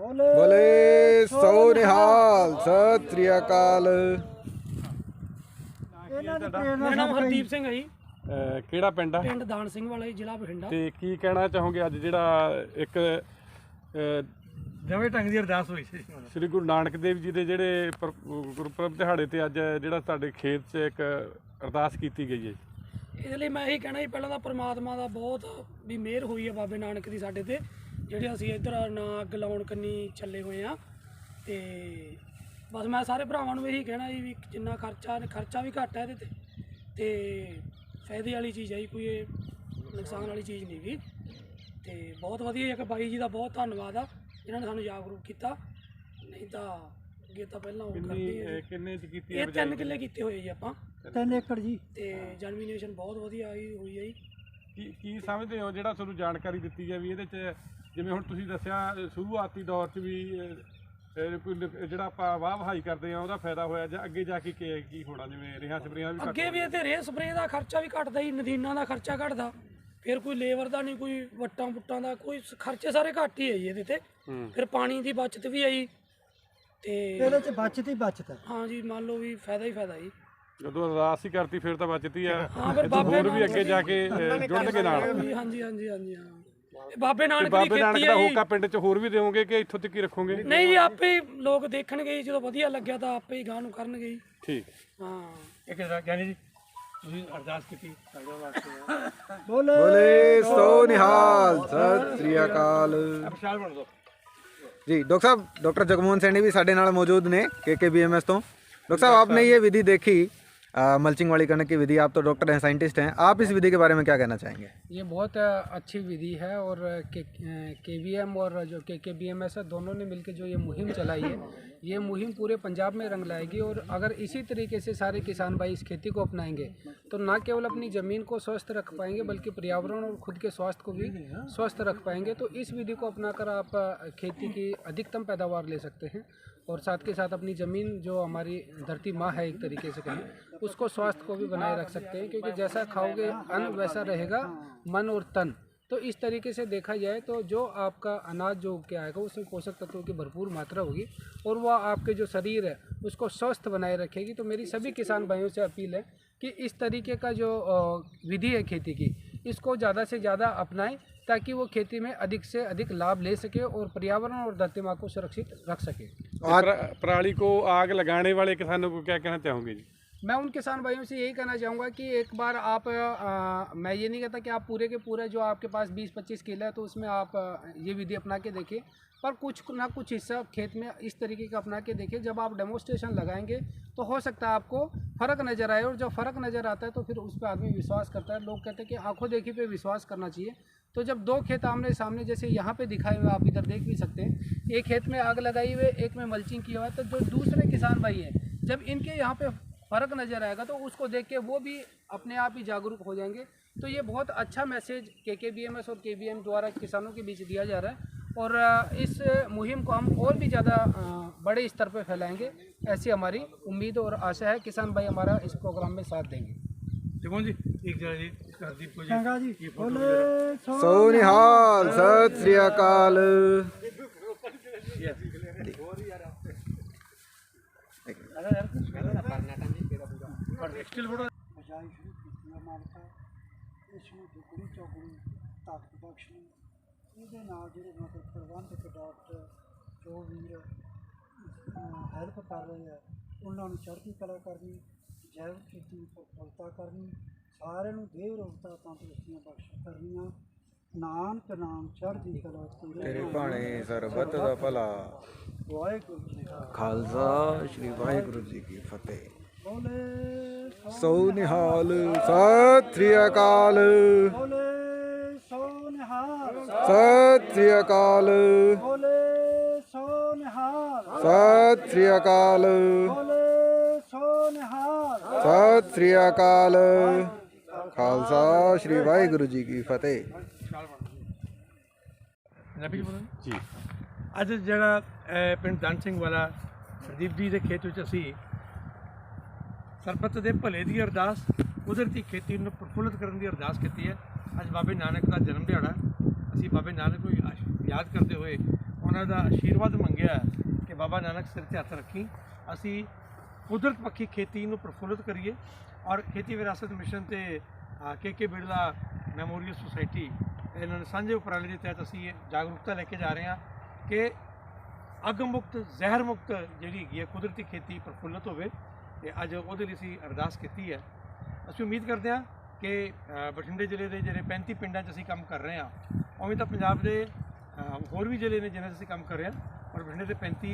बोले सो निहाल सत श्री अकाल। ਮੇਰਾ ਨਾਮ ਹਰਦੀਪ ਸਿੰਘ ਹੈ ਜੀ। ਕਿਹੜਾ ਪਿੰਡ ਆ? ਪਿੰਡ ਦਾਨ ਸਿੰਘ ਵਾਲਾ ਜੀ, ਜ਼ਿਲ੍ਹਾ ਬਠਿੰਡਾ। ਤੇ ਕੀ ਕਹਿਣਾ ਚਾਹੋਗੇ ਅੱਜ ਜਿਹੜਾ ਇੱਕ ਨਵੇਂ ਢੰਗ ਦੀ ਅਰਦਾਸ ਹੋਈ ਸੀ ਸ੍ਰੀ ਗੁਰੂ ਨਾਨਕ ਦੇਵ ਜੀ ਦੇ ਜਿਹੜੇ ਗੁਰਪੁਰਬ ਦਿਹਾੜੇ ਤੇ ਅੱਜ ਜਿਹੜਾ ਤੁਹਾਡੇ ਖੇਤ 'ਚ ਇੱਕ ਅਰਦਾਸ ਕੀਤੀ ਗਈ ਹੈ? ਇਹਦੇ ਲਈ ਮੈਂ ਇਹੀ ਕਹਿਣਾ ਜੀ, ਪਹਿਲਾਂ ਤਾਂ ਪ੍ਰਮਾਤਮਾ ਦਾ ਬਹੁਤ ਵੀ ਮਿਹਰ ਹੋਈ ਹੈ ਬਾਬੇ ਨਾਨਕ ਦੀ ਸਾਡੇ ਤੇ, ਜਿਹੜੇ ਅਸੀਂ ਇੱਧਰ ਨਾ ਅੱਗ ਲਾਉਣ ਕੰਨੀ ਚੱਲੇ ਹੋਏ ਆ। ਤੇ ਬਸ ਮੈਂ ਸਾਰੇ ਭਰਾਵਾਂ ਨੂੰ ਇਹੀ ਕਹਿਣਾ ਜੀ ਵੀ ਜਿੰਨਾ ਖਰਚਾ ਵੀ ਘੱਟ ਹੈ ਇਹਦੇ ਤੇ ਫਾਇਦੇ ਵਾਲੀ ਚੀਜ਼ ਹੈ ਜੀ, ਕੋਈ ਇਹ ਨੁਕਸਾਨ ਵਾਲੀ ਚੀਜ਼ ਨਹੀਂ ਗੀ। ਤੇ ਬਹੁਤ ਵਧੀਆ ਇੱਕ ਬਾਈ ਜੀ ਦਾ ਬਹੁਤ ਧੰਨਵਾਦ ਆ ਜਿਨ੍ਹਾਂ ਨੇ ਸਾਨੂੰ ਜਾਗਰੂਕ ਕੀਤਾ, ਨਹੀਂ ਤਾਂ ਅੱਗੇ ਤਾਂ ਪਹਿਲਾਂ ਉਹ ਕਰਦੇ। ਕਿੰਨੇ ਚ ਕੀਤੀ ਇਹ 3 ਕਿੱਲੇ ਕੀਤੇ ਹੋਏ ਜੀ ਆਪਾਂ, 3 ਏਕੜ ਜੀ। ਤੇ ਜਰਮੀਨੇਸ਼ਨ ਬਹੁਤ ਵਧੀਆ ਹੋਈ ਹੈ ਜੀ। ਕੀ ਸਮਝਦੇ ਹੋ ਜਿਹੜਾ ਤੁਹਾਨੂੰ ਜਾਣਕਾਰੀ ਦਿੱਤੀ ਹੈ ਵੀ ਇਹਦੇ 'ਚ ਜਿਵੇਂ ਹੁਣ ਤੁਸੀਂ ਦੱਸਿਆ ਸ਼ੁਰੂਆਤੀ ਦੌਰ 'ਚ ਵੀ ਕੋਈ ਜਿਹੜਾ ਆਪਾਂ ਵਾਹ ਵਹਾਈ ਕਰਦੇ ਆ ਉਹਦਾ ਫਾਇਦਾ ਹੋਇਆ, ਜਾਂ ਅੱਗੇ ਜਾ ਕੇ ਕੀ ਹੋਣਾ? ਜਿਵੇਂ ਰੇਹਾਂ ਸਪਰੇਆਂ ਵੀ ਅੱਗੇ ਵੀ ਇੱਥੇ ਰੇਹ ਸਪਰੇਅ ਦਾ ਖਰਚਾ ਵੀ ਘਟਦਾ ਜੀ, ਨਦੀਨਾਂ ਦਾ ਖਰਚਾ ਘਟਦਾ, ਫਿਰ ਕੋਈ ਲੇਬਰ ਦਾ ਨਹੀਂ, ਕੋਈ ਵੱਟਾਂ ਬੁੱਟਾਂ ਦਾ ਕੋਈ ਖਰਚੇ ਸਾਰੇ ਘੱਟ ਹੀ ਹੈ ਜੀ ਇਹਦੇ ਤੇ। ਫਿਰ ਪਾਣੀ ਦੀ ਬਚਤ ਵੀ ਹੈ ਜੀ, ਤੇ ਇਹਦੇ ਚ ਬਚਤ ਹੀ ਬਚਤ ਹੈ। ਹਾਂ ਜੀ, ਮੰਨ ਲਓ ਵੀ ਫਾਇਦਾ ਹੀ ਫਾਇਦਾ ਜੀ। ਜਦੋਂ ਅਰਦਾਸ ਹੀ ਕਰਤੀ ਫਿਰ ਤਾਂ ਬਚਤੀ ਆ। ਹਾਂ ਫਿਰ ਬਾਬੇ ਹੋਰ ਵੀ ਅੱਗੇ ਜਾ ਕੇ ਜੁੜਨਗੇ ਨਾਲ। ਹਾਂਜੀ ਹਾਂਜੀ ਹਾਂਜੀ ਹਾਂ, ਇਹ ਬਾਬੇ ਨਾਨਕ ਦੀ ਬਾਬੇ ਨਾਨਕ ਖੇਤੀ ਦਾ ਹੈ ਹੋਕਾ ਪਿੰਡ 'ਚ ਹੋਰ ਵੀ ਦਿਓਗੇ ਕਿ ਇੱਥੋਂ ਤੱਕ ਹੀ ਰੱਖੋਗੇ? ਨਹੀਂ ਜੀ, ਆਪੇ ਹੀ ਲੋਕ ਦੇਖਣਗੇ ਜੀ, ਜਦੋਂ ਵਧੀਆ ਲੱਗਿਆ ਤਾਂ ਆਪੇ ਹੀ ਗਾਂ ਨੂੰ ਕਰਨਗੇ ਜੀ। ਠੀਕ। ਹਾਂ ਇੱਕ ਗਿਆਨੀ ਜੀ ਤੁਸੀਂ ਅਰਦਾਸ ਕੀਤੀ ਸਾਡੇ ਵਾਸਤੇ। बोले सो निहाल सत श्री अकाल। ਵਿਸ਼ਾਲ ਬਣ ਦੋ जी डॉक्टर साहब, डॉक्टर जगमोहन सैनी भी साढ़े नाल मौजूद ने KKBMS तो। डॉक्टर साहब, आपने ये विधि देखी मल्चिंग वाली कणक की विधि, आप तो डॉक्टर हैं, साइंटिस्ट हैं, आप इस विधि के बारे में क्या कहना चाहेंगे? ये बहुत अच्छी विधि है और KVM और जो KKBMS है दोनों ने मिलकर जो ये मुहिम चलाई है, ये मुहिम पूरे पंजाब में रंग लाएगी। और अगर इसी तरीके से सारे किसान भाई इस खेती को अपनाएंगे तो ना केवल अपनी ज़मीन को स्वस्थ रख पाएंगे बल्कि पर्यावरण और खुद के स्वास्थ्य को भी स्वस्थ रख पाएंगे। तो इस विधि को अपनाकर आप खेती की अधिकतम पैदावार ले सकते हैं और साथ के साथ अपनी ज़मीन जो हमारी धरती माँ है एक तरीके से कहें, उसको स्वास्थ्य को भी बनाए रख सकते हैं, क्योंकि जैसा खाओगे अन्न वैसा रहेगा मन और तन। तो इस तरीके से देखा जाए तो जो आपका अनाज जो उग के आएगा उसमें पोषक तत्वों की भरपूर मात्रा होगी और वह आपके जो शरीर है उसको स्वस्थ बनाए रखेगी। तो मेरी सभी किसान भाइयों से अपील है कि इस तरीके का जो विधि है खेती की, इसको ज़्यादा से ज़्यादा अपनाएं ताकि वो खेती में अधिक से अधिक लाभ ले सके और पर्यावरण और धरती माँ को सुरक्षित रख सके। पराली को आग लगाने वाले किसानों को क्या कहना चाहोगे जी? मैं उन किसान भाइयों से यही कहना चाहूँगा कि एक बार आप मैं ये नहीं कहता कि आप पूरे के पूरे जो आपके पास 20-25 किले है तो उसमें आप ये विधि अपना के देखिए, पर कुछ ना कुछ हिस्सा खेत में इस तरीके का अपना के देखिए। जब आप डेमोस्ट्रेशन लगाएंगे तो हो सकता है आपको फ़र्क नज़र आए, और जब फ़र्क नज़र आता है तो फिर उस पर आदमी विश्वास करता है। लोग कहते हैं कि आंखों देखी पे विश्वास करना चाहिए। तो जब 2 खेत आमने सामने जैसे यहाँ पे दिखाए हुए आप इधर देख भी सकते हैं, एक खेत में आग लगाई हुई, एक में मल्चिंग किया हुआ है, तो जो दूसरे किसान भाई हैं जब इनके यहाँ पे फ़र्क नज़र आएगा तो उसको देख के वो भी अपने आप ही जागरूक हो जाएंगे। तो ये बहुत अच्छा मैसेज KKBMS और KVM द्वारा किसानों के बीच दिया जा रहा है, और इस मुहिम को हम और भी ज़्यादा बड़े स्तर पर फैलाएंगे, ऐसी हमारी उम्मीद और आशा है। किसान भाई हमारा इस प्रोग्राम में साथ देंगे। जगमोहन जी एक जरा जी हरदीप को जी ये फोटो सो निहाल सत श्री अकाल। स्टिल फोटो ਬਜਾਈ ਸ਼ੁਰੂ ਕੀਤੀਆਂ ਮਾਲਕਾ, ਇਸ ਨੂੰ ਦੁੱਗਣੀ ਚੌਗੁਣੀ ਤਾਕਤ ਬਖਸ਼ਣੀ। ਇਹਦੇ ਨਾਲ ਜਿਹੜੇ ਮਤਲਬ ਪ੍ਰਬੰਧਕ ਡਾਕਟਰ ਜੋ ਵੀਰ ਹੈਲਪ ਕਰ ਰਹੇ ਆ ਉਹਨਾਂ ਨੂੰ ਚੜ੍ਹਦੀ ਕਲਾ ਕਰਨੀ, ਜੈਵਿਕ ਖੇਤੀ ਸਫਲਤਾ ਕਰਨੀ, ਸਾਰਿਆਂ ਨੂੰ ਦੇਵ ਰੋਗਤਾ ਤੰਦਰੁਸਤੀਆਂ ਬਖਸ਼ ਕਰਨੀਆਂ। ਨਾਨਕ ਨਾਮ ਚੜ੍ਹਦੀ ਕਲਾ तेरे भाने सरबत दा भला। ਵਾਹਿਗੁਰੂ ਜੀ ਕਾ खालसा श्री वाहिगुरु जी की फतेह। ਬੋਲੇ सो निहाल सत श्री अकाल ਬੋਲੇ ਸੋ ਨਿਹਾਲ सत श्री अकाल ਬੋਲੇ ਸੋ ਨਿਹਾਲ सत श्री अकाल ਬੋਲੇ ਸੋ ਨਿਹਾਲ सत श्री अकाल। खालसा श्री वाहिगुरु जी की फतेह। ਪੰਜਾਬੀ ਚ ਬੋਲੋ ਜੀ। ਅੱਜ ਜਿਹੜਾ ਪਿੰਡ ਦਾਨ ਸਿੰਘ ਵਾਲਾ ਹਰਦੀਪ ਜੀ ਦੇ ਖੇਤ ਵਿੱਚ ਅਸੀਂ ਸਰਬੱਤ ਦੇ ਭਲੇ ਦੀ ਅਰਦਾਸ, ਕੁਦਰਤੀ ਖੇਤੀ ਨੂੰ ਪ੍ਰਫੁੱਲਿਤ ਕਰਨ ਦੀ ਅਰਦਾਸ ਕੀਤੀ ਹੈ। ਅੱਜ ਬਾਬੇ ਨਾਨਕ ਦਾ ਜਨਮ ਦਿਹਾੜਾ, ਅਸੀਂ ਬਾਬੇ ਨਾਨਕ ਨੂੰ ਯਾਦ ਕਰਦੇ ਹੋਏ ਉਹਨਾਂ ਦਾ ਆਸ਼ੀਰਵਾਦ ਮੰਗਿਆ ਹੈ ਕਿ ਬਾਬਾ ਨਾਨਕ ਸਿਰ ਤੇ ਹੱਥ ਰੱਖੀ, ਅਸੀਂ ਕੁਦਰਤ ਪੱਖੀ ਖੇਤੀ ਨੂੰ ਪ੍ਰਫੁੱਲਿਤ ਕਰੀਏ। ਔਰ ਖੇਤੀ ਵਿਰਾਸਤ ਮਿਸ਼ਨ ਤੇ ਕੇ ਬਿਰਲਾ ਮੈਮੋਰੀਅਲ ਸੁਸਾਇਟੀ ਇਹਨਾਂ ਨੇ ਸਾਂਝੇ ਉਪਰਾਲੇ ਦੇ ਤਹਿਤ ਅਸੀਂ ਇਹ ਜਾਗਰੂਕਤਾ ਲੈ ਕੇ ਜਾ ਰਹੇ ਹਾਂ ਕਿ ਅੱਗ ਮੁਕਤ, ਜ਼ਹਿਰ ਮੁਕਤ ਜਿਹੜੀ ਹੈਗੀ ਹੈ ਕੁਦਰਤੀ ਖੇਤੀ ਪ੍ਰਫੁੱਲਿਤ ਹੋਵੇ। ਤੇ ਅੱਜ ਉਹਦੇ ਲਈ ਅਸੀਂ ਅਰਦਾਸ ਕੀਤੀ ਹੈ। ਅਸੀਂ ਉਮੀਦ ਕਰਦੇ ਹਾਂ ਕਿ ਬਠਿੰਡੇ ਜ਼ਿਲ੍ਹੇ ਦੇ ਜਿਹੜੇ 35 ਪਿੰਡਾਂ 'ਚ ਅਸੀਂ ਕੰਮ ਕਰ ਰਹੇ ਹਾਂ, ਉਵੇਂ ਤਾਂ ਪੰਜਾਬ ਦੇ ਹੋਰ ਵੀ ਜ਼ਿਲ੍ਹੇ ਨੇ ਜਿਨ੍ਹਾਂ 'ਚ ਅਸੀਂ ਕੰਮ ਕਰ ਰਹੇ ਹਾਂ, ਪਰ ਬਠਿੰਡੇ ਦੇ 35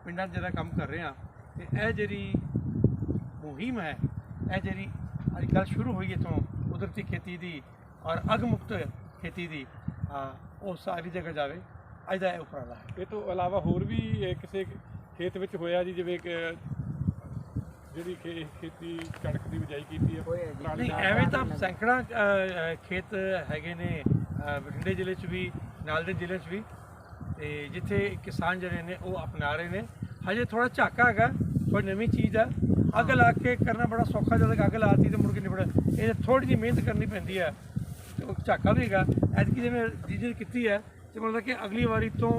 ਪਿੰਡਾਂ 'ਚ ਜਿਹੜਾ ਕੰਮ ਕਰ ਰਹੇ ਹਾਂ। ਤੇ ਇਹ ਜਿਹੜੀ ਮੁਹਿੰਮ ਹੈ, ਇਹ ਜਿਹੜੀ ਅੱਜ ਕੱਲ੍ਹ ਸ਼ੁਰੂ ਹੋਈ ਇੱਥੋਂ ਕੁਦਰਤੀ ਖੇਤੀ ਦੀ ਔਰ ਅੱਗ ਮੁਕਤ ਖੇਤੀ ਦੀ, ਉਹ ਸਾਰੀ ਜਗ੍ਹਾ ਜਾਵੇ। ਅੱਜ ਦਾ ਇਹ ਉਪਰਾਲਾ ਹੈ। ਇਹ ਤੋਂ ਇਲਾਵਾ ਹੋਰ ਵੀ ਕਿਸੇ ਖੇਤ ਵਿੱਚ ਹੋਇਆ ਜੀ, ਜਿਵੇਂ ਕਿ ਜਿਹੜੀ ਖੇਤੀ ਕਣਕ ਦੀ ਬਿਜਾਈ ਕੀਤੀ ਹੈ ਪਰਾਲੀ ਨਹੀਂ, ਨਾਲ? ਐਵੇਂ ਤਾਂ ਸੈਂਕੜਾ ਖੇਤ ਹੈਗੇ ਨੇ ਬਠਿੰਡੇ ਜ਼ਿਲ੍ਹੇ 'ਚ ਵੀ, ਨਾਲ ਦੇ ਜ਼ਿਲ੍ਹੇ 'ਚ ਵੀ, ਤੇ ਜਿੱਥੇ ਕਿਸਾਨ ਜਿਹੜੇ ਨੇ ਉਹ ਅਪਣਾ ਰਹੇ ਨੇ। ਹਜੇ ਥੋੜਾ ਝਾਕਾ ਹੈਗਾ, ਥੋੜੀ ਨਵੀਂ ਚੀਜ਼ ਹੈ। ਅੱਗ ਲਾ ਕੇ ਕਰਨਾ ਬੜਾ ਸੌਖਾ, ਜਦੋਂ ਤੱਕ ਅੱਗ ਲਾਤੀ ਤੇ ਮੁੜ ਕੇ ਨਿਬੜ, ਇਹ ਥੋੜੀ ਜਿਹੀ ਮਿਹਨਤ ਕਰਨੀ ਪੈਂਦੀ ਹੈ। ਤੇ ਉਹ ਝਾਕਾ ਵੀ ਹੈਗਾ ਐਤਕੀ ਜਿਵੇਂ ਜਿਹਦੀ ਕੀਤੀ ਹੈ, ਤੇ ਮਤਲਬ ਕਿ ਅਗਲੀ ਵਾਰੀ ਤੋਂ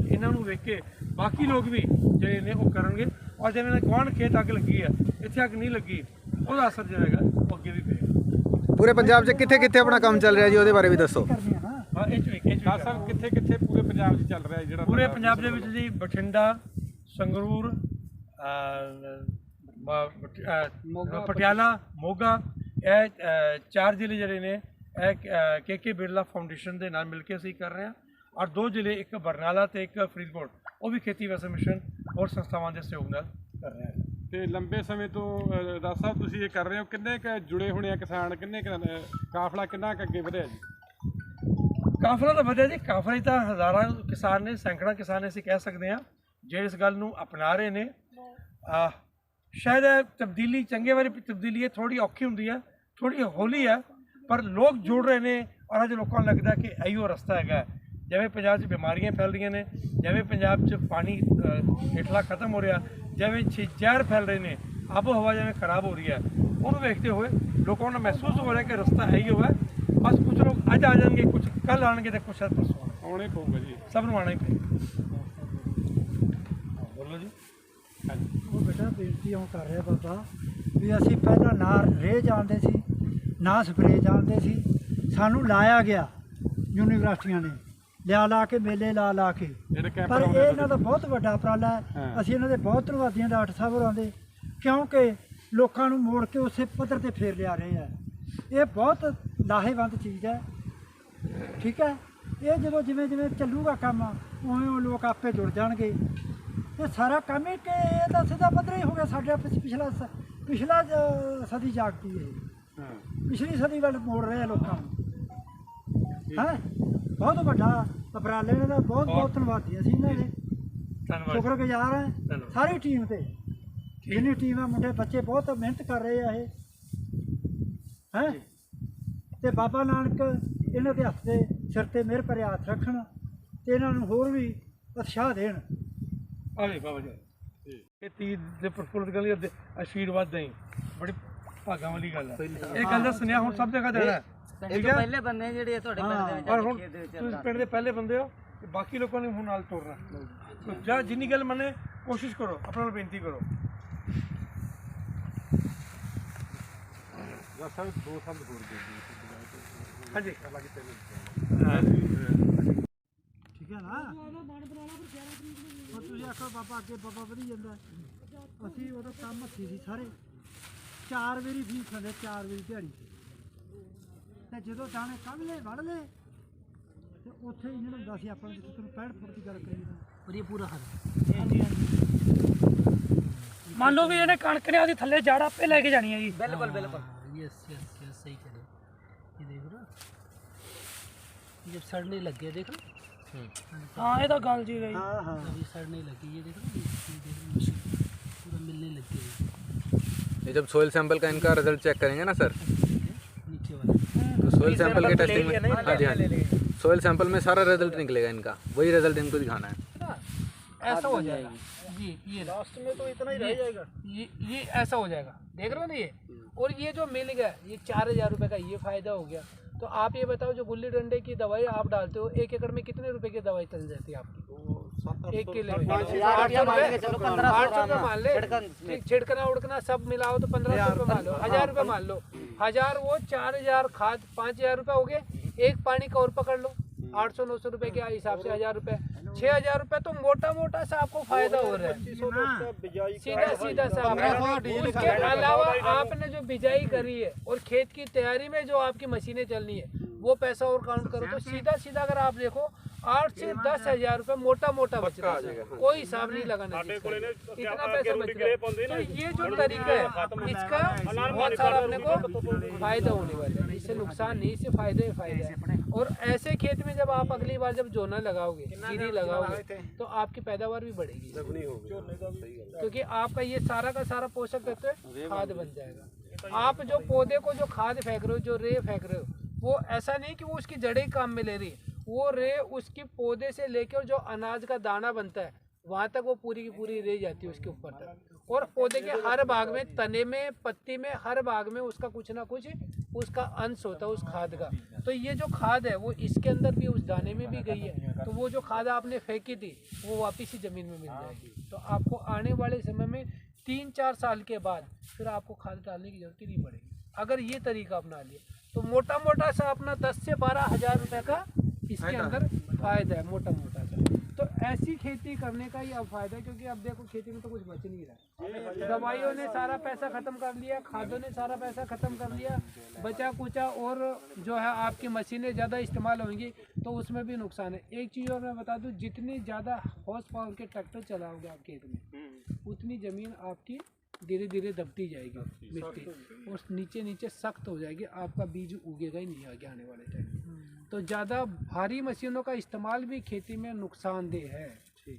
ਇਹਨਾਂ ਨੂੰ ਵੇਖ ਕੇ ਬਾਕੀ ਲੋਕ ਵੀ ਜਿਹੜੇ ਨੇ ਉਹ ਕਰਨਗੇ। ਔਰ ਜਿਵੇਂ ਗੁਆਂਢ ਖੇਤ ਅੱਗ ਲੱਗੀ ਹੈ, ਇੱਥੇ ਅੱਗ ਨਹੀਂ ਲੱਗੀ, ਉਹਦਾ ਅਸਰ ਜਿਹੜਾ ਹੈਗਾ ਉਹ ਅੱਗੇ ਵੀ ਪਏਗਾ। ਪੂਰੇ ਪੰਜਾਬ 'ਚ ਕਿੱਥੇ ਆਪਣਾ ਕੰਮ ਚੱਲ ਰਿਹਾ ਜੀ, ਉਹਦੇ ਬਾਰੇ ਵੀ ਦੱਸੋ। ਕਰਨੀ ਆ ਨਾ। ਹਾਂ, ਇਹ 'ਚ ਵੀ ਖਾਸ ਸਰ ਕਿੱਥੇ ਪੂਰੇ ਪੰਜਾਬ 'ਚ ਚੱਲ ਰਿਹਾ ਜਿਹੜਾ ਪੂਰੇ ਪੰਜਾਬ ਦੇ ਵਿੱਚ ਜੀ ਬਠਿੰਡਾ, ਸੰਗਰੂਰ, ਪਟਿਆਲਾ, ਮੋਗਾ, ਇਹ 4 ਜ਼ਿਲ੍ਹੇ ਜਿਹੜੇ ਨੇ ਇਹ ਕੇ ਬਿਰਲਾ ਫਾਊਂਡੇਸ਼ਨ ਦੇ ਨਾਲ ਮਿਲ ਕੇ ਅਸੀਂ ਕਰ ਰਹੇ ਹਾਂ। ਔਰ 2 ਜ਼ਿਲ੍ਹੇ, ਇੱਕ ਬਰਨਾਲਾ ਤੇ ਇੱਕ ਫਰੀਦਕੋਟ, ਉਹ ਵੀ ਖੇਤੀ ਵਿਰਾਸਤ ਮਿਸ਼ਨ ਹੋਰ ਸੰਸਥਾਵਾਂ ਦੇ ਸਹਿਯੋਗ ਨਾਲ ਕਰ ਰਹੇ ਹਨ। ਤੇ ਲੰਬੇ ਸਮੇਂ ਤੋਂ ਦਾਸ ਸਾਹਿਬ ਤੁਸੀਂ ਇਹ ਕਰ ਰਹੇ ਹੋ, ਕਿੰਨੇ ਕੁ ਜੁੜੇ ਹੋਣੇ ਆ ਕਿਸਾਨ, ਕਿੰਨੇ ਕੁ ਕਾਫਲਾ ਕਿੰਨਾ ਕੁ ਅੱਗੇ ਵਧਿਆ ਜੀ? ਕਾਫਲਾ ਤਾਂ ਵਧਿਆ ਜੀ, ਕਾਫਲਾ ਹੀ ਤਾਂ ਹਜ਼ਾਰਾਂ ਕਿਸਾਨ ਨੇ, ਸੈਂਕੜਾ ਕਿਸਾਨ ਨੇ ਅਸੀਂ ਕਹਿ ਸਕਦੇ ਹਾਂ, ਜਿਹੜੇ ਇਸ ਗੱਲ ਨੂੰ ਅਪਣਾ ਰਹੇ ਨੇ। ਸ਼ਾਇਦ ਇਹ ਤਬਦੀਲੀ ਚੰਗੇ ਵਾਲੀ ਤਬਦੀਲੀ ਹੈ, ਥੋੜੀ ਔਖੀ ਹੁੰਦੀ ਹੈ, ਥੋੜੀ ਹੌਲੀ ਹੈ, ਪਰ ਲੋਕ ਜੁੜ ਰਹੇ ਨੇ। ਔਰ ਅੱਜ ਲੋਕਾਂ ਨੂੰ ਲੱਗਦਾ ਕਿ ਇਹੋ ਰਸਤਾ ਹੈਗਾ। ਜਿਵੇਂ ਪੰਜਾਬ 'ਚ ਬਿਮਾਰੀਆਂ ਫੈਲ ਰਹੀਆਂ ਨੇ, ਜਿਵੇਂ ਪੰਜਾਬ 'ਚ ਪਾਣੀ ਹੇਠਲਾ ਖਤਮ ਹੋ ਰਿਹਾ, ਜਿਵੇਂ ਜ਼ਹਿਰ ਫੈਲ ਰਹੇ ਨੇ, ਆਬੋ ਹਵਾ ਜਿਵੇਂ ਖਰਾਬ ਹੋ ਰਹੀ ਹੈ, ਉਹਨੂੰ ਵੇਖਦੇ ਹੋਏ ਲੋਕਾਂ ਨੂੰ ਮਹਿਸੂਸ ਹੋ ਰਿਹਾ ਕਿ ਰਸਤਾ ਇਹੀ ਹੈ। ਬਸ ਕੁਝ ਲੋਕ ਅੱਜ ਆ ਜਾਣਗੇ, ਕੁਝ ਕੱਲ੍ਹ ਆਉਣਗੇ, ਤੇ ਕੁਝ ਪਰਸੋਂ ਆਉਣਾ ਹੀ ਪਊਗਾ ਜੀ, ਸਭ ਨੂੰ ਆਉਣਾ ਹੀ ਪਏਗਾ। ਬੋਲੋ ਜੀ। ਉਹ ਬੇਟਾ ਬੇਨਤੀ ਉਹ ਕਰ ਰਿਹਾ ਬਾਬਾ ਵੀ ਅਸੀਂ ਪਹਿਲਾਂ ਨਾ ਰੇਹ ਜਾਣਦੇ ਸੀ, ਨਾ ਸਪਰੇਅ ਜਾਣਦੇ ਸੀ, ਸਾਨੂੰ ਲਾਇਆ ਗਿਆ ਯੂਨੀਵਰਸਿਟੀਆਂ ਨੇ ਲਾ ਕੇ ਮੇਲੇ ਲਾ ਕੇ, ਜਿਹੜੇ ਕੈਂਪ ਪਰ ਲਾਉਂਦੇ ਇਹ ਇਹਨਾਂ ਦਾ ਬਹੁਤ ਵੱਡਾ ਉਪਰਾਲਾ ਹੈ। ਅਸੀਂ ਇਹਨਾਂ ਦੇ ਬਹੁਤ ਧੰਨਵਾਦੀ ਹਾਂ ਡਾਕਟਰ ਸਾਹਿਬ ਹੋਰਾਂ ਦੇ, ਕਿਉਂਕਿ ਲੋਕਾਂ ਨੂੰ ਮੋੜ ਕੇ ਉਸੇ ਪੱਧਰ ਤੇ ਫੇਰ ਲਿਆ ਰਹੇ ਆ। ਇਹ ਬਹੁਤ ਲਾਹੇਵੰਦ ਚੀਜ਼ ਹੈ, ਠੀਕ ਹੈ। ਇਹ ਜਦੋਂ ਜਿਵੇਂ ਚੱਲੂਗਾ ਕੰਮ, ਉਵੇਂ ਉਹ ਲੋਕ ਆਪੇ ਜੁੜ ਜਾਣਗੇ। ਇਹ ਸਾਰਾ ਕੰਮ ਹੀ ਕਿ ਇਹ ਤਾਂ ਸਿੱਧਾ ਪੱਧਰ ਹੀ ਹੋ ਗਿਆ। ਸਾਡਾ ਪਿਛਲਾ ਸਦੀ ਜਾਗਦੀ ਹੈ, ਪਿਛਲੀ ਸਦੀ ਵੱਲ ਮੋੜ ਰਹੇ ਆ ਲੋਕਾਂ ਨੂੰ। ਹੈ ਬਹੁਤ ਵੱਡਾ ਉਪਰਾਲੇ ਇਹਨਾਂ ਦਾ, ਬਹੁਤ ਧੰਨਵਾਦੀ ਅਸੀਂ ਇਹਨਾਂ ਦੇ, ਧੰਨਵਾਦ। ਸ਼ੁਕਰਗੁਜ਼ਾਰ ਹਾਂ ਧੰਨਵਾਦ। ਸਾਰੀ ਟੀਮ ਤੇ, ਜਿੰਨੀ ਟੀਮ ਆ, ਮੁੰਡੇ ਬੱਚੇ ਬਹੁਤ ਮਿਹਨਤ ਕਰ ਰਹੇ ਆ ਇਹ, ਹੈ। ਤੇ ਬਾਬਾ ਨਾਨਕ ਇਹਨਾਂ ਦੇ ਹੱਥ ਦੇ ਸਿਰ ਤੇ ਮਿਹਰ ਭਰੇ ਹੱਥ ਰੱਖਣ, ਤੇ ਇਹਨਾਂ ਨੂੰ ਹੋਰ ਵੀ ਉਤਸ਼ਾਹ ਦੇਣ। ਆਵੇ ਬਾਬਾ ਜੀ, ਇਹ ਤੀਰ ਦੇ ਪ੍ਰਫੁੱਲਤ ਗਲੀ ਦੇ ਆਸ਼ੀਰਵਾਦ ਦੇਈ, ਬੜੀ ਭਾਗਾਂ ਵਾਲੀ ਗੱਲ ਹੈ। ਇਹ ਗੱਲ ਦਾ ਸੁਨੇਹਾ ਹੁਣ ਸਭ ਜਗ੍ਹਾ ਦੇਣਾ ਹੈ। ਇਹ ਤੋਂ ਪਹਿਲੇ ਬੰਦੇ ਜਿਹੜੇ ਤੁਹਾਡੇ ਪਿੰਡ ਦੇ ਵਿੱਚ ਔਰ ਹੁਣ ਖੇਤ ਦੇ ਵਿੱਚ ਤੁਸੀਂ ਪਿੰਡ ਦੇ ਪਹਿਲੇ ਬੰਦੇ ਹੋ, ਤੇ ਬਾਕੀ ਲੋਕਾਂ ਨੇ ਹੁਣ ਨਾਲ ਤੋਰਨਾ। ਸੋ ਜਾਂ ਜਿੰਨੀ ਗੱਲ ਮੰਨੇ ਕੋਸ਼ਿਸ਼ ਕਰੋ, ਆਪਣਾ ਨੂੰ ਬੇਨਤੀ ਕਰੋ। ਦਾਸ ਸਾਹਿਬ 2 ਸਾਲ ਹੋਰ ਦੇ ਦਿਓ। ਹਾਂਜੀ, ਠੀਕ ਹੈ ਨਾ। ਹੁਣ ਤੁਸੀਂ ਆਖੋ ਬਾਬਾ ਅੱਗੇ ਬਾਬਾ ਵਧੀ ਜਾਂਦਾ। ਅਸੀਂ ਉਦੋਂ ਕੰਮ ਹੱਥੀ ਸੀ ਸਾਰੇ, 4 ਵਾਰੀ ਫੀਸ ਖਾਂਦੇ, 4 ਵਾਰੀ ਦਿਹਾੜੀ। ਤੇ ਜਦੋਂ ਦਾਣੇ ਕੱਢ ਲਏ ਵੜ ਲਏ, ਤੇ ਉੱਥੇ ਇਹਨਾਂ ਨੂੰ ਹੁੰਦਾ ਸੀ ਆਪਾਂ ਜਿੱਥੇ ਤੁਹਾਨੂੰ 65 ਫੁੱਟ ਦੀ ਗੱਲ ਕਰੀ ਤਾਂ और ये पूरा हर ਮੰਨ ਲਓ ਵੀ ਇਹਨੇ ਕਣਕ ਨੇ ਉਹਦੀ ਥੱਲੇ ਜੜ ਆਪੇ ਲੈ ਕੇ ਜਾਣੀ ਹੈ ਜੀ। ਬਿਲਕੁਲ ਬਿਲकुल यस यस यस सही कह रहे हो। ये देखो ना, ये जब सड़ने लग गया, देखो ਹਾਂ ਇਹ ਤਾਂ ਗੱਲ ਜੀ ਗਈ। ਹਾਂ ਹਾਂ अभी सड़ने लगी, ये देखो ना, ये देखो ना, पूरा मिलने लग गया। ये जब सोइल सैंपल का इनका रिजल्ट चेक करेंगे ना सर, नीचे वाला तो सोइल सैंपल के टेस्टिंग में, हाँ जी हाँ जी, सोइल सैंपल में सारा रिजल्ट निकलेगा इनका, वही रिजल्ट इनको दिखाना है। ऐसा हो जाएगा जी। ये लास्ट में तो इतना ही रह जाएगा, ये ऐसा हो जाएगा, देख रहे हो ना ये। और ये जो मिल गया, ये 4000 रुपये का ये फ़ायदा हो गया। तो आप ये बताओ, जो गुल्ली डंडे की दवाई आप डालते हो, 1 एकड़ में कितने रुपए की दवाई चल जाती है आपकी? 1 किले में 800 मान के चलो 800 रुपये मान ले, ठीक, छिड़कना उड़कना सब मिलाओ तो 1500 रुपये मान लो, 1000 रुपये मान लो, 1000 वो 4000 खाद 5000 रुपये हो गए, एक पानी का और पकड़ लो 800-900 रुपये के हिसाब से 1000 रुपये, 6000 रुपये तो मोटा मोटा सा आपको फायदा हो रहा है, सीधा सीधा सा। उसके अलावा आपने जो बिजाई करी है और खेत की तैयारी में जो आपकी मशीनें चलनी है वो पैसा और काउंट करो तो सीधा सीधा अगर आप देखो 8 से 10 हजार रुपये मोटा मोटा बच रहा है, कोई हिसाब नहीं लगाना, इतना पैसा बच रहा है। तो ये जो तरीका है इसका बहुत सारा अपने को फायदा होने वाला है, इससे नुकसान नहीं, इससे फायदे फायदा है। और ऐसे खेत में जब आप अगली बार जब जोना लगाओगे, जीरी लगाओगे तो आपकी पैदावार भी बढ़ेगी, क्योंकि आपका ये सारा का सारा पोषक तत्व खाद बन जाएगा। आप जो पौधे को जो खाद फेंक रहे हो, जो रे फेंक रहे हो, वो ऐसा नहीं कि वो उसकी जड़ें ही काम में ले रही है, वो रे उसकी पौधे से लेकर जो अनाज का दाना बनता है वहाँ तक वो पूरी की पूरी रह जाती है उसके ऊपर तक। और पौधे के हर भाग में, तने में, पत्ती में, हर भाग में उसका कुछ ना कुछ उसका अंश होता है उस खाद का। तो ये जो खाद है वो इसके अंदर भी उस दाने में भी गई है, तो वो जो खाद आपने फेंकी थी वो वापस ही ज़मीन में मिल जाएगी। तो आपको आने वाले समय में 3-4 साल के बाद फिर आपको खाद डालने की जरूरत ही नहीं पड़ेगी अगर ये तरीका अपना लिया। तो मोटा मोटा सा अपना 10 से 12 हज़ार रुपये का इसके अंदर फायदा है, मोटा मोटा सा। तो ऐसी खेती करने का ही अब फायदा है, क्योंकि अब देखो खेती में तो कुछ बच नहीं रहा, दवाइयों ने सारा पैसा ख़त्म कर लिया, खादों ने सारा पैसा ख़त्म कर लिया, बचा कुचा और जो है आपकी मशीनें ज़्यादा इस्तेमाल होंगी तो उसमें भी नुकसान है। एक चीज़ और मैं बता दूं, जितनी ज़्यादा हॉर्स पावर के ट्रैक्टर चलाओगे आप खेत में उतनी ज़मीन आपकी धीरे धीरे दबती जाएगी, मिट्टी और नीचे नीचे सख्त हो जाएगी, आपका बीज उगेगा ही नहीं आगे आने वाले टाइम। तो ज़्यादा भारी मशीनों का इस्तेमाल भी खेती में नुकसानदेह है,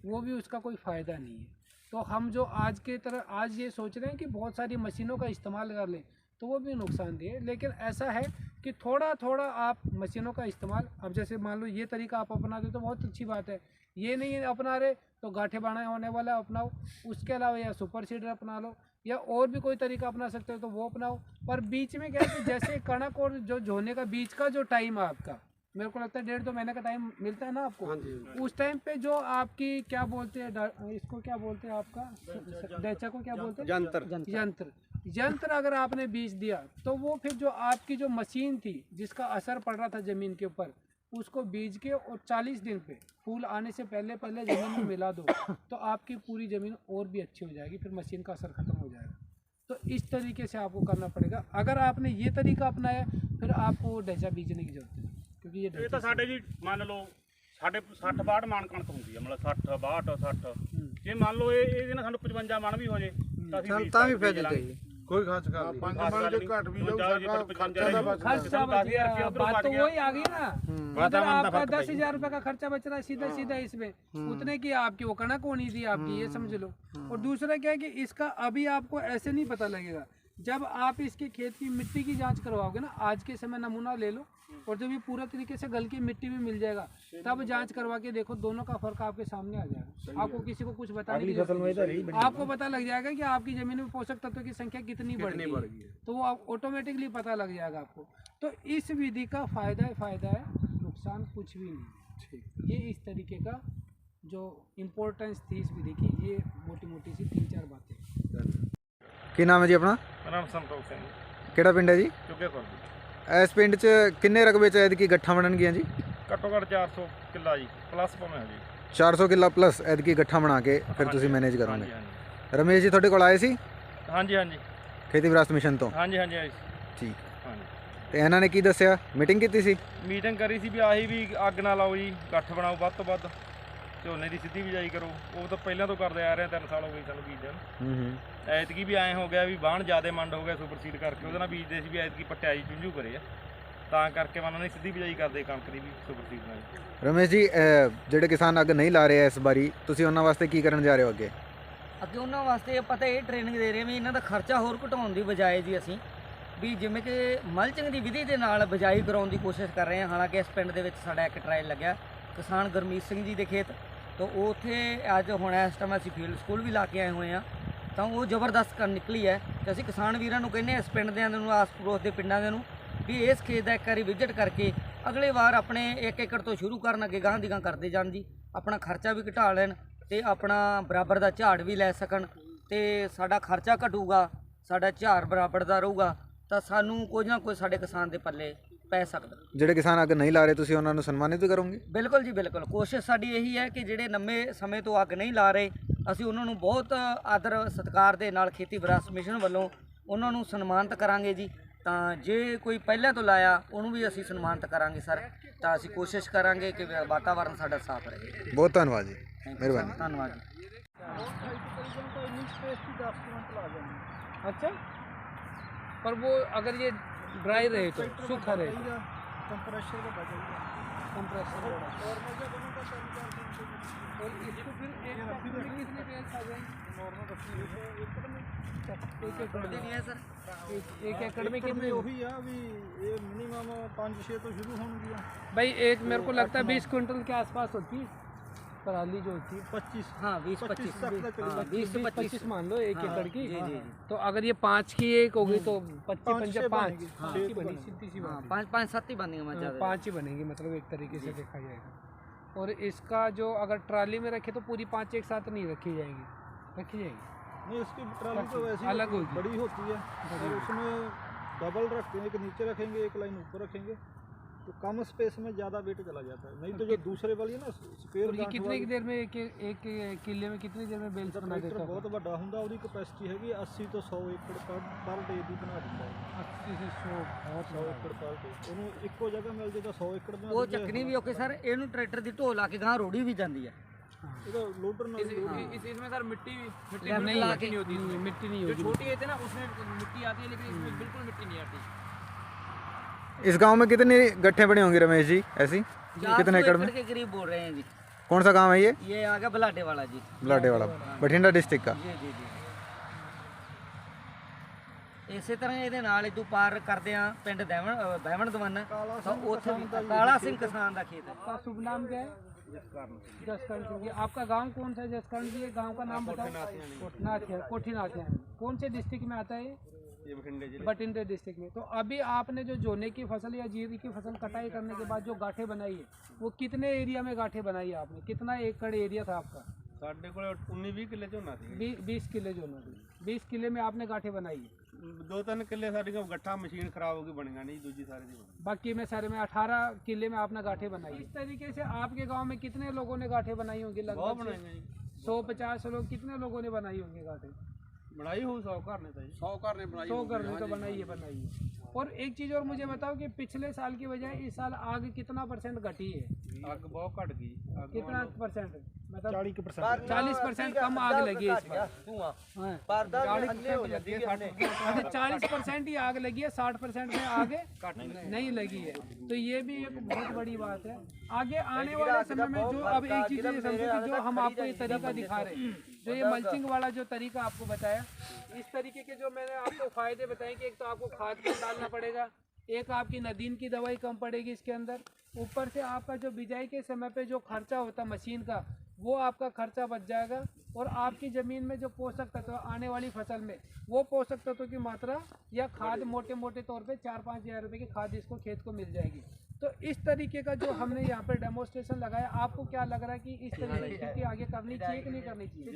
वो भी उसका कोई फ़ायदा नहीं है। तो हम जो आज के तरह आज ये सोच रहे हैं कि बहुत सारी मशीनों का इस्तेमाल कर लें तो वो भी नुकसानदेह है, लेकिन ऐसा है कि थोड़ा थोड़ा आप मशीनों का इस्तेमाल, अब जैसे मान लो ये तरीका आप अपनाते तो बहुत अच्छी बात है, ये नहीं अपना रहे तो गाठे बाणा होने वाला अपनाओ, उसके अलावा या सुपर सीडर अपना लो या और भी कोई तरीका अपना सकते हो तो वो अपनाओ। पर बीच में क्या है कि जैसे कणक और जो झोने का बीच का जो टाइम है आपका, मेरे को लगता है 1.5-2 महीने का टाइम मिलता है ना आपको, उस टाइम पे जो आपकी क्या बोलते हैं इसको क्या बोलते हैं आपका दैचा को क्या बोलते हैं यंत्र अगर आपने बीज दिया तो वो फिर जो आपकी जो मशीन थी जिसका असर पड़ रहा था ज़मीन के ऊपर उसको बीज के और 40 दिन पे फूल आने से पहले पहले ज़मीन में मिला दो तो आपकी पूरी ज़मीन और भी अच्छी हो जाएगी, फिर मशीन का असर ख़त्म हो जाएगा। तो इस तरीके से आपको करना पड़ेगा। अगर आपने ये तरीका अपनाया फिर आपको ढैचा बीजने की जरूरत नहीं, क्योंकि ये ਤਾਂ ਸਾਡੇ ਜੀ ਮੰਨ ਲਓ ਸਾਡੇ 60-62 ਮਣ ਕਣਕ ਹੁੰਦੀ ਹੈ, ਮਤਲਬ 60-62-60 ਜੇ ਮੰਨ ਲਓ ਇਹਦੇ ਨਾਲ ਸਾਨੂੰ 55 ਮਣ ਵੀ ਹੋ ਜੇ ਤਾਂ ਅਸੀਂ ਤਾਂ ਵੀ ਫਾਇਦਾ ਦੇ ਕੋਈ ਖਾਸ ਕਰ ਨਹੀਂ 5 ਮਣ ਜੋ ਘਟ ਵੀ ਜਾਊ खर्चा बच गया, बात तो वही आ गई ना, अगर आपका 10,000 रुपये का खर्चा बच रहा है सीधा सीधा इसमें, उतने की आपकी वो कणक होनी थी आपकी, ये समझ लो। और दूसरा क्या है कि इसका अभी आपको ऐसे नहीं पता लगेगा, जब आप इसके खेत की मिट्टी की जांच करवाओगे ना, आज के समय नमूना ले लो और जब ये पूरा तरीके से गल की मिट्टी भी मिल जाएगा तब जांच करवा के देखो, दोनों का फर्क आपके सामने आ जाएगा। आपको किसी को कुछ बताने की जरूरत नहीं, आपको पता लग जाएगा कि आपकी जमीन में पोषक तत्वों की संख्या कितनी बढ़ गई है, तो वो ऑटोमेटिकली पता लग जाएगा आपको। तो इस विधि का फायदा है, नुकसान कुछ भी नहीं। ये इस तरीके का जो इम्पोर्टेंस थी इस विधि की, ये मोटी मोटी सी 3-4 बातें। ਕੀ ਨਾਮ ਹੈ ਜੀ ਆਪਣਾ? ਨਾਮ ਸੰਤੋਖ ਸਿੰਘ, ਕਿਹੜਾ ਪਿੰਡ ਹੈ ਜੀ? ਚੁੱਕੇ ਕੋਲ ਇਸ ਪਿੰਡ 'ਚ ਕਿੰਨੇ ਰਕਬੇ 'ਚ ਐਤਕੀ ਗੱਠਾਂ ਬਣਨਗੀਆਂ ਜੀ? ਘੱਟੋ ਘੱਟ 400 ਕਿੱਲਾ ਜੀ, ਪਲੱਸ ਭਾਵੇਂ ਜੀ 400 ਕਿੱਲਾ ਪਲੱਸ ਐਤਕੀ ਗੱਠਾਂ ਬਣਾ ਕੇ ਫਿਰ ਤੁਸੀਂ ਮੈਨੇਜ ਕਰੋਗੇ। ਹਾਂਜੀ ਰਮੇਸ਼ ਜੀ ਤੁਹਾਡੇ ਕੋਲ ਆਏ ਸੀ ਹਾਂਜੀ ਹਾਂਜੀ ਖੇਤੀ ਵਿਰਾਸਤ ਮਿਸ਼ਨ ਤੋਂ? ਹਾਂਜੀ ਹਾਂਜੀ ਆਈ ਠੀਕ। ਹਾਂਜੀ ਤੇ ਇਹਨਾਂ ਨੇ ਕੀ ਦੱਸਿਆ? ਮੀਟਿੰਗ ਕੀਤੀ ਸੀ? ਮੀਟਿੰਗ ਕਰੀ ਸੀ ਵੀ ਆਹੀ ਵੀ ਅੱਗ ਨਾ ਲਾਓ ਜੀ, ਗੱਠ ਬਣਾਓ ਵੱਧ ਤੋਂ ਵੱਧ, ਝੋਨੇ ਦੀ ਸਿੱਧੀ ਬਿਜਾਈ ਕਰੋ, ਉਹ ਤਾਂ ਪਹਿਲਾਂ ਤੋਂ ਕਰਦੇ ਆ ਰਹੇ 3 ਸਾਲ ਹੋ ਗਏ ਸਾਨੂੰ ਬੀਜਣ। ਐਤਕੀ ਵੀ ਐਂ ਹੋ ਗਿਆ ਵੀ ਬਾਣ ਜ਼ਿਆਦਾ ਮੰਡ ਹੋ ਗਿਆ ਸੁਪਰ ਸੀਡ ਕਰਕੇ, ਉਹਦੇ ਨਾਲ ਬੀਜਦੇ ਸੀ ਵੀ ਐਤਕੀ ਪਟਿਆਈ ਚੁੰਝੂ ਕਰੇ ਆ, ਤਾਂ ਕਰਕੇ ਉਹਨਾਂ ਨੇ ਸਿੱਧੀ ਬਿਜਾਈ ਕਰਦੇ ਕਣਕ ਦੀ ਵੀ ਸੁਪਰ ਸੀਡ ਨਾਲ। ਰਮੇਸ਼ ਜੀ ਜਿਹੜੇ ਕਿਸਾਨ ਅੱਗ ਨਹੀਂ ਲਾ ਰਹੇ ਇਸ ਵਾਰੀ, ਤੁਸੀਂ ਉਹਨਾਂ ਵਾਸਤੇ ਕੀ ਕਰਨ ਜਾ ਰਹੇ ਹੋ ਅੱਗੇ? ਅੱਗੇ ਉਹਨਾਂ ਵਾਸਤੇ ਪਤਾ ਇਹ ਟ੍ਰੇਨਿੰਗ ਦੇ ਰਹੇ ਵੀ ਇਹਨਾਂ ਦਾ ਖਰਚਾ ਹੋਰ ਘਟਾਉਣ ਦੀ ਬਜਾਏ ਜੀ ਅਸੀਂ ਵੀ ਜਿਵੇਂ ਕਿ ਮਲਚਿੰਗ ਦੀ ਵਿਧੀ ਦੇ ਨਾਲ ਬਿਜਾਈ ਕਰਾਉਣ ਦੀ ਕੋਸ਼ਿਸ਼ ਕਰ ਰਹੇ ਹਾਂ। ਹਾਲਾਂਕਿ ਇਸ ਪਿੰਡ ਦੇ ਵਿੱਚ ਸਾਡਾ ਇੱਕ ਟਰਾਇਲ ਲੱਗਿਆ ਕਿਸਾਨ ਗੁਰਮੀਤ ਸਿੰਘ ਜੀ ਦੇ ਖੇਤ, ਤਾਂ ਉਹ ਉੱਥੇ ਅੱਜ ਹੁਣ ਇਸ ਟਾਈਮ ਅਸੀਂ ਫੀਲਡ ਸਕੂਲ ਵੀ ਲਾ ਕੇ ਆਏ ਹੋਏ ਹਾਂ, ਤਾਂ ਉਹ ਜ਼ਬਰਦਸਤ ਕਰ ਨਿਕਲੀ ਹੈ। ਤੇ ਅਸੀਂ ਕਿਸਾਨ ਵੀਰਾਂ ਨੂੰ ਕਹਿੰਦੇ ਹਾਂ, ਇਸ ਪਿੰਡ ਦਿਆਂ ਨੂੰ, ਆਸ ਪੜੋਸ ਦੇ ਪਿੰਡਾਂ ਦੇ ਨੂੰ ਵੀ ਇਸ ਖੇਤ ਦਾ ਇੱਕ ਵਾਰੀ ਵਿਜ਼ਿਟ ਕਰਕੇ ਅਗਲੇ ਵਾਰ ਆਪਣੇ 1 ਏਕੜ ਤੋਂ ਸ਼ੁਰੂ ਕਰਨ, ਅੱਗੇ ਗਾਂਹ ਦੀ ਗਾਂਹ ਕਰਦੇ ਜਾਣ ਜੀ। ਆਪਣਾ ਖਰਚਾ ਵੀ ਘਟਾ ਲੈਣ ਤੇ ਆਪਣਾ ਬਰਾਬਰ ਦਾ ਝਾੜ ਵੀ ਲੈ ਸਕਣ ਤੇ ਸਾਡਾ ਖਰਚਾ ਘਟੂਗਾ, ਸਾਡਾ ਝਾੜ ਬਰਾਬਰ ਦਾ ਰਹੂਗਾ ਤਾਂ ਸਾਨੂੰ ਕੁਝ ਨਾ ਕੁਝ ਸਾਡੇ ਕਿਸਾਨ ਦੇ ਪੱਲੇ ਪੈ ਸਕਦਾ। ਜਿਹੜੇ ਕਿਸਾਨ ਅੱਗ ਨਹੀਂ ਲਾ ਰਹੇ ਤੁਸੀਂ ਉਹਨਾਂ ਨੂੰ ਸਨਮਾਨਿਤ ਵੀ ਕਰੋਗੇ? ਬਿਲਕੁਲ ਜੀ ਬਿਲਕੁਲ, ਕੋਸ਼ਿਸ਼ ਸਾਡੀ ਇਹੀ ਹੈ ਕਿ ਜਿਹੜੇ ਲੰਮੇ ਸਮੇਂ ਤੋਂ ਅੱਗ ਨਹੀਂ ਲਾ ਰਹੇ ਅਸੀਂ ਉਹਨਾਂ ਨੂੰ ਬਹੁਤ ਆਦਰ ਸਤਿਕਾਰ ਦੇ ਨਾਲ ਖੇਤੀ ਵਿਰਾਸਤ ਮਿਸ਼ਨ ਵੱਲੋਂ ਉਹਨਾਂ ਨੂੰ ਸਨਮਾਨਿਤ ਕਰਾਂਗੇ ਜੀ। ਤਾਂ ਜੇ ਕੋਈ ਪਹਿਲਾਂ ਤੋਂ ਲਾਇਆ ਉਹਨੂੰ ਵੀ ਅਸੀਂ ਸਨਮਾਨਿਤ ਕਰਾਂਗੇ ਸਰ। ਤਾਂ ਅਸੀਂ ਕੋਸ਼ਿਸ਼ ਕਰਾਂਗੇ ਕਿ ਵਾਤਾਵਰਨ ਸਾਡਾ ਸਾਫ਼ ਰਹੇ। ਬਹੁਤ ਧੰਨਵਾਦ ਜੀ, ਮਿਹਰਬਾਨੀ। ਧੰਨਵਾਦ ਜੀ। अच्छा, पर वो अगर ये ड्राई रहे तो सूखा रहे तो कंप्रेसर का बजाइए कंप्रेसर और इसको फिर एक एकड़ में कितने पेड़ आ जाएंगे? एक एकड़ में नहीं है सर, एक एकड़ में कितने? ਉਹੀ ਆ ਵੀ ਇਹ ਮਿਨੀਮਮ 5-6 ਤੋਂ ਸ਼ੁਰੂ ਹੋਣਗੀਆਂ। भाई एक मेरे को लगता है 20 क्विंटल के आसपास होती है पराली जो होती है। 25 हाँ 20-25 तक का चलेगा। हाँ 20-25 मान लो एक एकड़ की। जी जी जी। तो अगर ये 5 की एक होगी तो 25 5 हाँ, की बनी, सीधी सी हाँ बात 5-7 ही बनेंगे मैं है। ज़्यादा। 5 ही बनेगी मतलब एक तरीके से देखा जाएगा। और इसका जो अगर ट्राली में रखे तो पूरी 5 एक साथ नहीं रखी जाएगी, रखी जाएगी नहीं, इसकी ट्राली तो वैसी अलग होगी। बड़ी होती है और उसमें डबल रखते हैं, एक नीचे रखेंगे एक लाइन ऊपर रखेंगे तो कम स्पेस में ज़्यादा वेट चला जाता है। नहीं तो जो दूसरे वाली है ना स्पेयर और ये कितने की देर में एक किले में कितनी देर में बेल्स बना देता है? बहुत बड़ा होंगे, उसकी कैपेसिटी हैगी 80 तो 100 एकड़ पर डे की बना दिंदा है। 80 से 100 बहुत 100 एकड़ पर डे ਉਹਨੂੰ ਇੱਕੋ ਜਗ੍ਹਾ ਮਿਲ ਜੇ ਤਾਂ 100 ਏਕੜ ਬਣਾ ਉਹ ਚੱਕਣੀ ਵੀ ਔਖੀ ਸਰ, ਇਹਨੂੰ ਟਰੈਕਟਰ ਦੀ ਢੋ ਲਾ ਕੇ ਗਾਂ ਰੋੜੀ ਵੀ ਜਾਂਦੀ ਹੈ। ਇਹਦਾ ਲੋਡਰ ਨਾਲ इसमें सर मिट्टी नहीं नहीं होती, मिट्टी नहीं होती। छोटी है ना उसमें मिट्टी आती है लेकिन इसमें बिल्कुल मिट्टी नहीं आती। इस गांव में कितनी गट्ठे बने होंगे रमेश जी ऐसी? 400 कितने एकड़ में? के करीब बोल रहे हैं जी। कौन सा गांव है ये? ये आ गया बलाडे वाला जी। बलाडे वाला, बठिंडा डिस्ट्रिक्ट का। ਜੀ ਜੀ ਜੀ। ਇਸੇ ਤਰ੍ਹਾਂ ਇਹਦੇ ਨਾਲ ਇਦੋਂ ਪਾਰ ਕਰਦੇ ਆ ਪਿੰਡ ਦੈਵਣ ਦਵਾਨਾ ਤਾਂ ਉੱਥੇ ਵੀ ਕਾਲਾ ਸਿੰਘ किसान ਦਾ खेत है। आपका शुभ नाम क्या है? जसकरण जी। आपका गांव कौन सा है जसकरण जी? गांव का नाम बताओ। कोठी नाथिया। कौन से डिस्ट्रिक्ट में आता है? बठिंडे डिस्ट्रिक्ट में। तो अभी आपने जो जोने की फसल या जीरी की फसल कटाई करने के बाद जो गांठें बनाई है वो कितने एरिया में गांठें बनाई है आपने? कितना एकड़ एरिया था आपका? ਸਾਡੇ ਕੋਲ 19-20 ਕਿੱਲੇ ਝੋਨਾ ਸੀ। 20 किले जोना थी। 20 किले में आपने गांठें बनाई है। 2-3 ਕਿੱਲੇ ਸਾਡੀਆਂ ਗੱਠਾਂ ਮਸ਼ੀਨ ਖਰਾਬ ਹੋ ਗਈ ਬਣੀਆਂ नहीं, दूजी सारी दी बनी। बाकी में सारे में 18 किले में आपने गांठें बनाई। इस तरीके से आपके गांव में कितने लोगों ने गांठें बनाई होंगी? लगभग 100-50 लोग कितने लोगों ने बनाई होंगी गांठें? ਬਣਾਈ ਹੋਊ 100 ਘਰ ਨੇ ਤਾਂ ਜੀ। 100 ਘਰ ਨੇ ਬਣਾਈ 100 घर ने तो बनाई है। और एक चीज़ और मुझे बताओ कि पिछले साल की बजाय इस साल आग कितना % घटी है? ਅੱਗ बहुत घट गई। ਅੱਗ कितना %? मतलब 40% 40% कम आग लगी है इस बार। हाँ। 40% ही आग लगी है, 60% में आग नहीं लगी है। तो ये भी एक बहुत बड़ी बात है। आगे आने वाले समय में जो अब एक चीज़ ये समझो कि जो हम आपको ये तरीका दिखा रहे हैं, जो ये मल्चिंग वाला जो तरीका आपको बताया, इस तरीके के जो मैंने आपको फायदे बताए कि एक तो आपको खाद कम डालना पड़ेगा, एक आपकी नदीन की दवाई कम पड़ेगी इसके अंदर, ऊपर से आपका जो बिजाई के समय पे जो खर्चा होता है मशीन का वो आपका खर्चा बच जाएगा। और आपकी ज़मीन में जो पोषक तत्व आने वाली फसल में वो पोषक तत्वों की मात्रा या खाद मोटे मोटे तौर पे 4-5 हज़ार रुपये की खाद इसको खेत को मिल जाएगी। तो इस तरीके का जो हमने यहाँ पर डेमोस्ट्रेशन लगाया, आपको क्या लग रहा है कि इस तरीके की खेती आगे करनी चाहिए कि नहीं करनी चाहिए?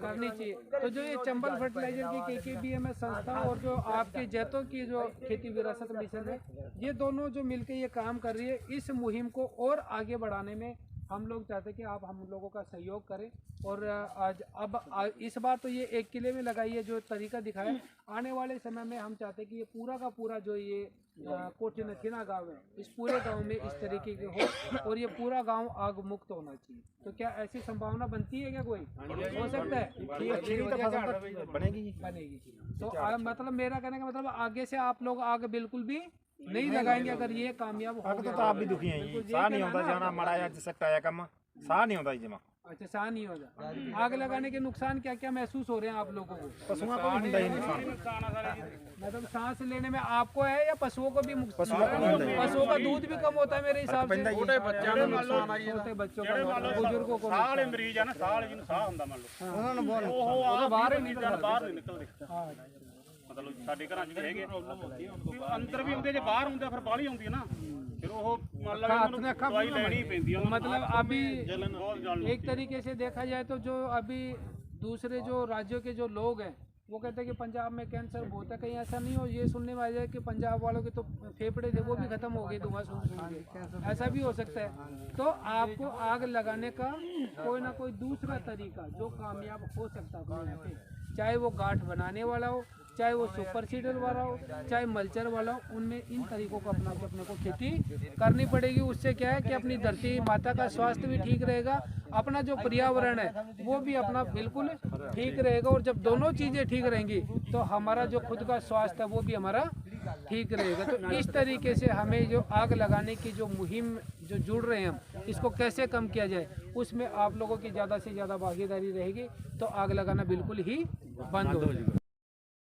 करनी चाहिए। तो जो ये चंबल फर्टिलाइजर की KKBMS संस्था और जो आपके जैतों की जो खेती विरासत मिशन है, ये दोनों जो मिलकर ये काम कर रही है, इस मुहिम को और आगे बढ़ाने में हम लोग चाहते हैं कि आप हम लोगों का सहयोग करें। और इस बार तो ये 1 किले में लगाई है जो तरीका दिखाया, आने वाले समय में हम चाहते हैं कि ये पूरा का पूरा जो ये कोठी नथीना गाँव है, इस पूरे गांव में इस तरीके के हो और ये पूरा गांव आग मुक्त होना चाहिए। तो क्या ऐसी संभावना बनती है क्या? कोई हो सकता है? बनेगी। तो मतलब मेरा कहने का मतलब आगे से आप लोग आग बिल्कुल भी नहीं लगाएंगे अगर ये कामयाब हो गया। तो आप भी दुखी हैं जी, साह नहीं होता जाना माड़ा या जिसका आया कम साह नहीं होता जमा। अच्छा, साह नहीं होता। आग लगाने के नुकसान क्या क्या महसूस हो रहे हैं आप लोगों को? पशुओं को भी नहीं नुकसान, मतलब सांस लेने में आपको है या पशुओं को भी? पशुओं का दूध भी कम होता है मेरे हिसाब से। ਛੋਟੇ ਬੱਚਿਆਂ ਨੂੰ ਮੰਨ ਲਓ छोटे बच्चों ਜਿਹੜੇ का, ਮੰਨ ਲਓ बुजुर्गों को। ਸਾਹ ਵਾਲੇ ਮਰੀਜ਼ ਆ ਨਾ, ਸਾਹ ਵਾਲੇ ਜਿਹਨੂੰ ਸਾਹ ਹੁੰਦਾ ਮੰਨ ਲਓ ਉਹਨਾਂ ਨੂੰ ਬਹੁਤ ਬਾਹਰ ਨਹੀਂ ਨਿਕਲਦੇ। ਮਤਲਬ ਸਾਡੇ ਘਰਾਂ 'ਚ ਵੀ ਹੈਗੇ, ਅੰਦਰ ਵੀ ਆਉਂਦੇ ਜੇ ਬਾਹਰ ਆਉਂਦੇ ਫਿਰ ਬਾਹਲੀ ਆਉਂਦੀ ਹੈ ਨਾ, ਫਿਰ ਉਹ ਮੰਨ ਲਾ ਵੀ ਉਹਨਾਂ ਨੂੰ ਦਵਾਈ ਲੈਣੀ ਪੈਂਦੀ ਆ ਉਹਨਾਂ ਨੂੰ। मतलब अभी ਬਹੁਤ ਜਲਨ एक तरीके से देखा जाए तो जो अभी दूसरे जो राज्यों के जो लोग हैं वो कहते हैं कि पंजाब में कैंसर बहुत है, कहीं ऐसा नहीं हो। ये सुनने में आ जाए कि पंजाब वालों के तो फेफड़े थे वो भी खत्म हो गए धुआं सुन के, ऐसा भी हो सकता है। तो आपको आग लगाने का कोई ना कोई दूसरा तरीका जो कामयाब हो सकता है अपने यहाँ पे, चाहे वो गांठ बनाने वाला हो, चाहे वो सुपर सीडर वाला हो, चाहे मल्चर वाला हो, उनमें इन तरीकों को अपना के अपने को खेती करनी पड़ेगी। उससे क्या है कि अपनी धरती माता का स्वास्थ्य भी ठीक रहेगा, अपना जो पर्यावरण है वो भी अपना बिल्कुल ठीक रहेगा। और जब दोनों चीज़ें ठीक रहेंगी तो हमारा जो खुद का स्वास्थ्य है वो भी हमारा ठीक रहेगा। तो इस तरीके से हमें जो आग लगाने की जो मुहिम जो जुड़ रहे हैं हम, इसको कैसे कम किया जाए, उसमें आप लोगों की ज़्यादा से ज़्यादा भागीदारी रहेगी तो आग लगाना बिल्कुल ही बंद हो जाएगा।